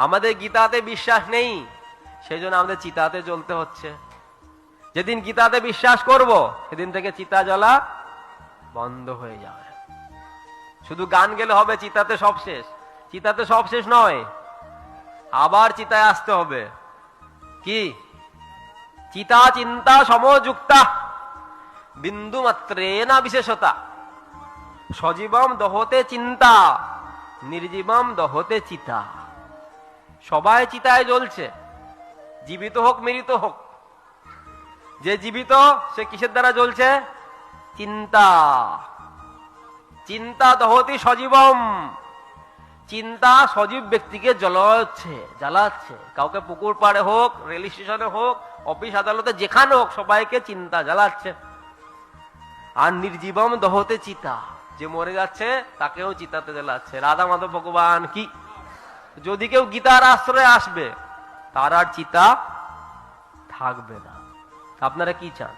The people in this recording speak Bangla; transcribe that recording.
আমাদের গীতাতে বিশ্বাস নেই, সেই জন্য আমাদের চিতাতে জ্বলতে হচ্ছে। যেদিন গীতাতে বিশ্বাস করব সেদিন থেকে চিতা জ্বলা বন্ধ হয়ে যাবে। শুধু গান গেলে হবে চিতাতে সব শেষ? চিতাতে সব শেষ নয়, আবার চিতায় আসতে হবে। কি? চিতা চিন্তা সমযুক্তা বিন্দু মাত্রেনা বিশেষতা সজীবম দহতে চিন্তা নির্জীবম দহতে চিতা। সবাই চিতায় জ্বলছে, জীবিত হোক মৃত হোক। যে জীবিত সে কিসের দ্বারা জ্বলছে? চিন্তা। চিন্তা দহতি সজীবম, চিন্তা সজীব ব্যক্তিকে জ্বালাচ্ছে। কাউকে পুকুর পাড়ে হোক, রেল স্টেশনে হোক, অফিস আদালতে, যেখানে হোক, সবাইকে চিন্তা জ্বালাচ্ছে। আর নির্জীবম দহতে চিতা, যে মরে যাচ্ছে তাকেও চিতাতে জ্বালাচ্ছে। রাধা মাধব ভগবান কি। যদি কেউ গীতার আশ্রয়ে আসবে তার আর চিতা থাকবে না। আপনারা কি চান?